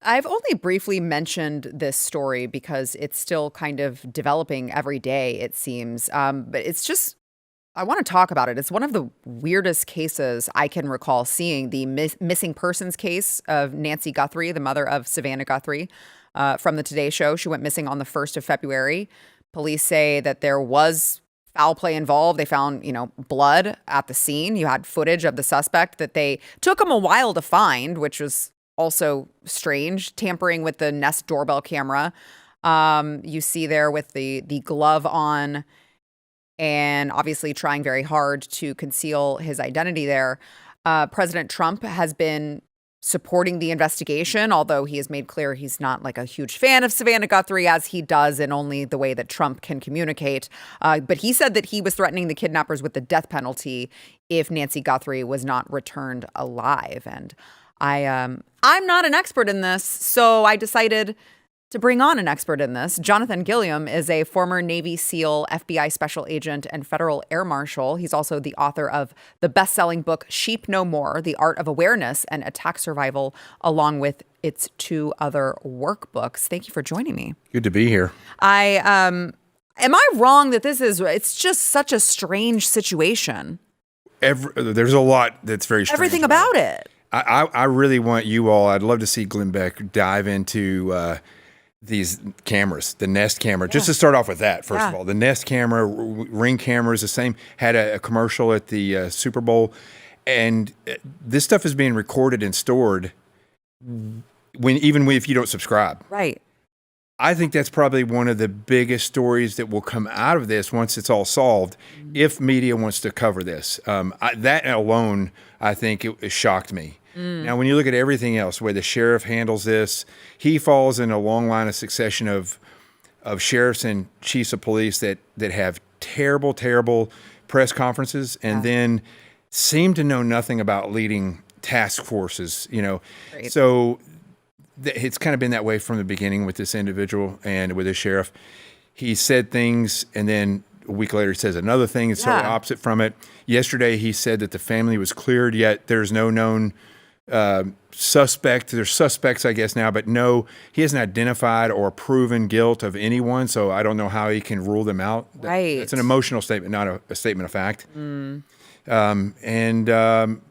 I've only briefly mentioned this story because it's still kind of developing every day, it seems. But it's just, I want to talk about it. It's one of the weirdest cases I can recall seeing, the missing persons case of Nancy Guthrie, the mother of Savannah Guthrie, from the Today Show. She went missing on the 1st of February. Police say that there was foul play involved. They found, blood at the scene. You had footage of the suspect that they took him a while to find, which was also strange, tampering with the Nest doorbell camera. You see there with the glove on, and obviously trying very hard to conceal his identity there. President Trump has been supporting the investigation, although he has made clear he's not like a huge fan of Savannah Guthrie, as he does in only the way that Trump can communicate. But he said that he was threatening the kidnappers with the death penalty if Nancy Guthrie was not returned alive. And I'm not an expert in this, so I decided to bring on an expert in this. Jonathan Gilliam is a former Navy SEAL, FBI special agent, and federal air marshal. He's also the author of the best-selling book, Sheep No More, The Art of Awareness and Attack Survival, along with its 2 other workbooks. Thank you for joining me. Good to be here. Am I wrong that it's just such a strange situation? There's a lot that's very strange. Everything about it. I really want you all, I'd love to see Glenn Beck dive into these cameras, the Nest camera. Just to start off with that, first of all, the Nest camera, Ring camera is the same, had a commercial at the Super Bowl. And this stuff is being recorded and stored even if you don't subscribe. Right. I think that's probably one of the biggest stories that will come out of this once it's all solved, if media wants to cover this. That alone, I think, it shocked me. Now, when you look at everything else, the way the sheriff handles this, he falls in a long line of succession of sheriffs and chiefs of police that have terrible, terrible press conferences and then seem to know nothing about leading task forces, Right. So it's kind of been that way from the beginning with this individual and with this sheriff. He said things, and then a week later he says another thing. It's totally opposite from it. Yesterday he said that the family was cleared, yet there's no known suspect. There's suspects, I guess, now, but no, he hasn't identified or proven guilt of anyone, so I don't know how he can rule them out. Right. It's an emotional statement, not a statement of fact. The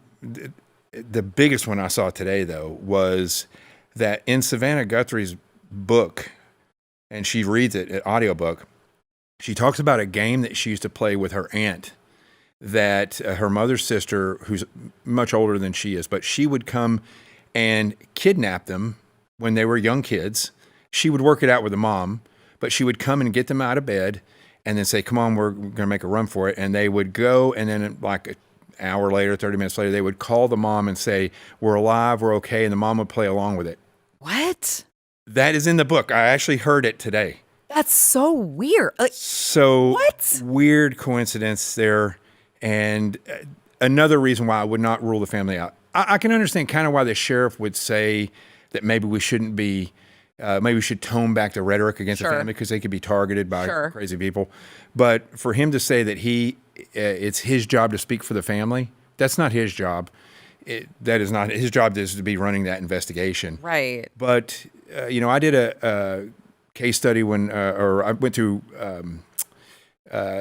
biggest one I saw today, though, was that in Savannah Guthrie's book, and she reads it, an audiobook, she talks about a game that she used to play with her aunt, that her mother's sister, who's much older than she is, but she would come and kidnap them when they were young kids. She would work it out with the mom, but she would come and get them out of bed and then say, come on, we're going to make a run for it. And they would go, and then like an hour later, 30 minutes later, they would call the mom and say, we're alive, we're okay, and the mom would play along with it. What? That is in the book. I actually heard it today. That's so weird. What? Weird coincidence there. And another reason why I would not rule the family out. I can understand kind of why the sheriff would say that maybe we shouldn't be, maybe we should tone back the rhetoric against the family because they could be targeted by crazy people. But for him to say that it's his job to speak for the family, that's not his job. That is not his job. Is to be running that investigation. Right. But, I did a case study or I went through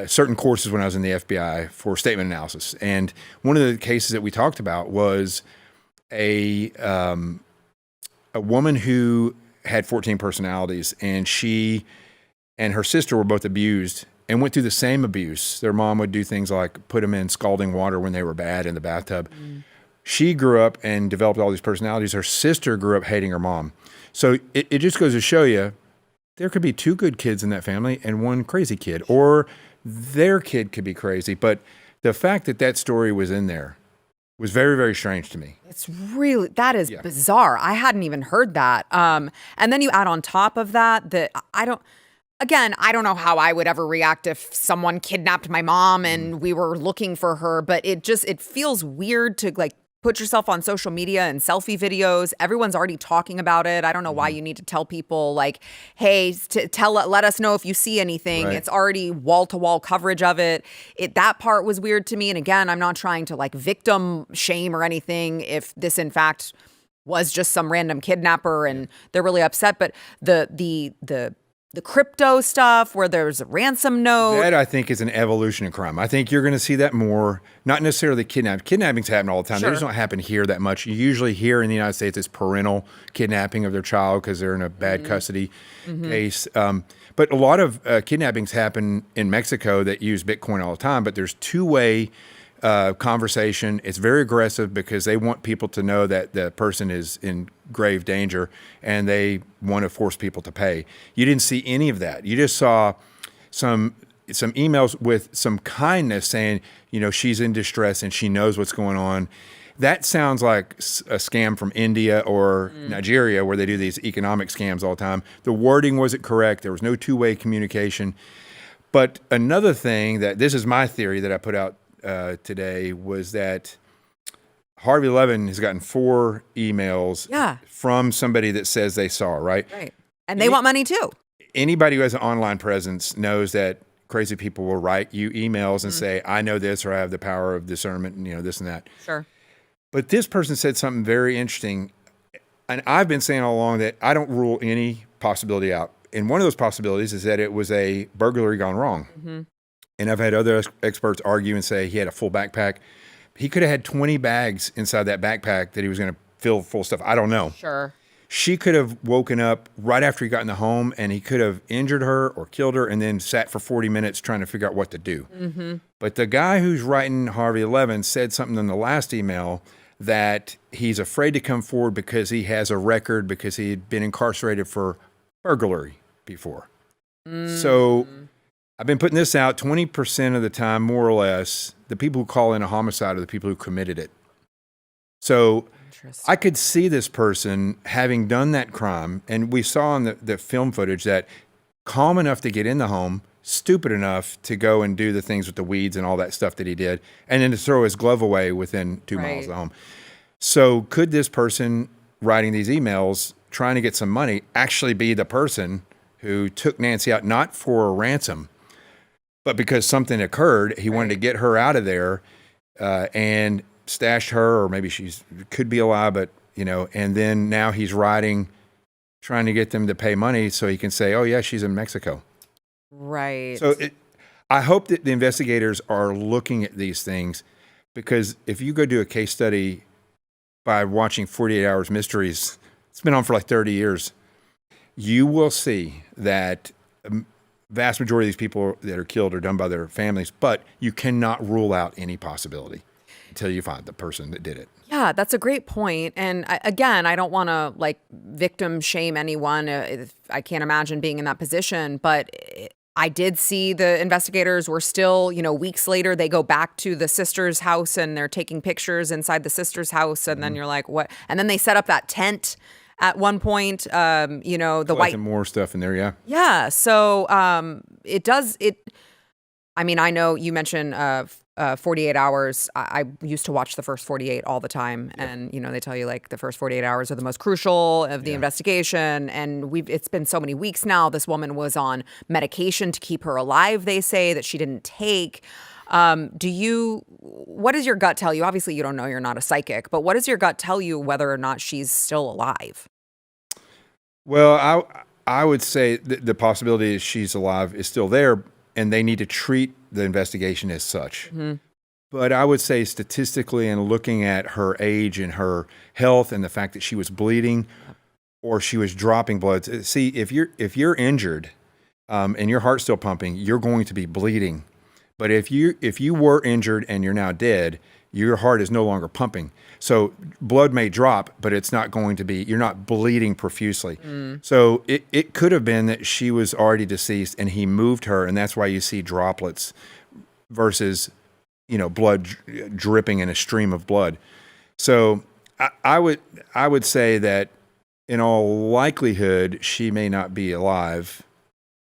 certain courses when I was in the FBI for statement analysis. And one of the cases that we talked about was a woman who had 14 personalities, and she and her sister were both abused and went through the same abuse. Their mom would do things like put them in scalding water when they were bad in the bathtub. She grew up and developed all these personalities. Her sister grew up hating her mom. So it just goes to show you, there could be 2 good kids in that family and 1 crazy kid, or their kid could be crazy. But the fact that story was in there was very, very strange to me. That is bizarre. I hadn't even heard that. And then you add on top of that I don't know how I would ever react if someone kidnapped my mom and we were looking for her, but it feels weird to put yourself on social media and selfie videos. Everyone's already talking about it. I don't know why you need to tell people hey, let us know if you see anything. Right. It's already wall-to-wall coverage of it. That part was weird to me. And again, I'm not trying to victim shame or anything if this in fact was just some random kidnapper and they're really upset. But the crypto stuff where there's a ransom note. That, I think, is an evolution of crime. I think you're going to see that more, not necessarily kidnapping. Kidnappings happen all the time. Sure. They just don't happen here that much. You usually hear in the United States it's parental kidnapping of their child because they're in a bad custody case. But a lot of kidnappings happen in Mexico that use Bitcoin all the time, but there's two-way conversation. It's very aggressive because they want people to know that the person is in grave danger and they want to force people to pay. You didn't see any of that. You just saw some emails with some kindness saying, she's in distress and she knows what's going on. That sounds like a scam from India or Nigeria where they do these economic scams all the time. The wording wasn't correct. There was no two-way communication. But another thing this is my theory that I put out today was that Harvey Levin has gotten 4 emails from somebody that says they saw, right? Right. And they want money too. Anybody who has an online presence knows that crazy people will write you emails and say, I know this, or I have the power of discernment, and this and that. Sure. But this person said something very interesting. And I've been saying all along that I don't rule any possibility out. And one of those possibilities is that it was a burglary gone wrong. And I've had other experts argue and say he had a full backpack. He could have had 20 bags inside that backpack that he was going to fill full of stuff. I don't know. Sure. She could have woken up right after he got in the home and he could have injured her or killed her and then sat for 40 minutes trying to figure out what to do. But the guy who's writing Harvey Levin said something in the last email that he's afraid to come forward because he has a record because he had been incarcerated for burglary before. So I've been putting this out 20% of the time, more or less, the people who call in a homicide are the people who committed it. So I could see this person having done that crime, and we saw in the film footage that calm enough to get in the home, stupid enough to go and do the things with the weeds and all that stuff that he did, and then to throw his glove away within 2 miles of the home. So could this person writing these emails, trying to get some money, actually be the person who took Nancy out, not for a ransom, but because something occurred, he wanted to get her out of there and stashed her, or maybe could be alive, but, and then now he's writing, trying to get them to pay money so he can say, oh, yeah, she's in Mexico. Right. So I hope that the investigators are looking at these things, because if you go do a case study by watching 48 Hours Mysteries, it's been on for like 30 years, you will see that vast majority of these people that are killed are done by their families, but you cannot rule out any possibility until you find the person that did it. Yeah, that's a great point. And again, I don't want to victim shame anyone. I can't imagine being in that position, but I did see the investigators were still, weeks later, they go back to the sister's house and they're taking pictures inside the sister's house. And then you're like, what? And then they set up that tent at one point, the white more stuff in there. Yeah. Yeah. So, I know you mentioned, 48 hours. I used to watch the first 48 all the time. Yep. And, they tell you the first 48 hours are the most crucial of the investigation. And it's been so many weeks now. This woman was on medication to keep her alive, they say, that she didn't take. What does your gut tell you? Obviously you don't know, you're not a psychic, but what does your gut tell you whether or not she's still alive? Well, I would say the possibility is she's alive is still there, and they need to treat the investigation as such. But I would say statistically, and looking at her age and her health and the fact that she was bleeding or she was dropping blood. See, if you're injured and your heart's still pumping, you're going to be bleeding. But if you were injured and you're now dead, your heart is no longer pumping. So blood may drop, but it's not going to be, you're not bleeding profusely. So it could have been that she was already deceased and he moved her, and that's why you see droplets versus, blood dripping in a stream of blood. So I would say that in all likelihood, she may not be alive,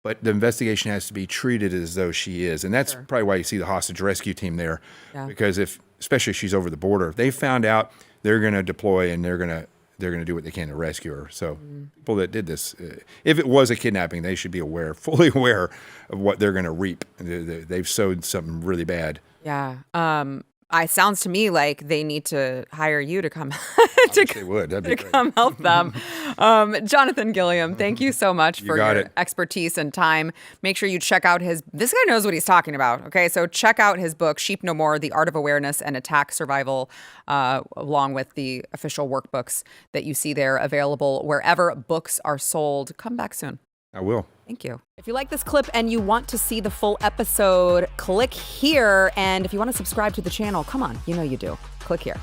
but the investigation has to be treated as though she is. And that's probably why you see the hostage rescue team there. Yeah. Because especially if she's over the border, if they found out, they're going to deploy and they're going to do what they can to rescue her. So people that did this, if it was a kidnapping, they should be fully aware of what they're going to reap. They've sowed something really bad. Yeah. Sounds to me like they need to hire you to come I wish they would. That'd be great. come help them. Jonathan Gilliam, thank you so much for your expertise and time. Make sure you check out this guy knows what he's talking about. Okay, so check out his book, Sheep No More, The Art of Awareness and Attack Survival, along with the official workbooks that you see there, available wherever books are sold. Come back soon. I will. Thank you. If you like this clip and you want to see the full episode, click here. And if you want to subscribe to the channel, come on, you know you do. Click here.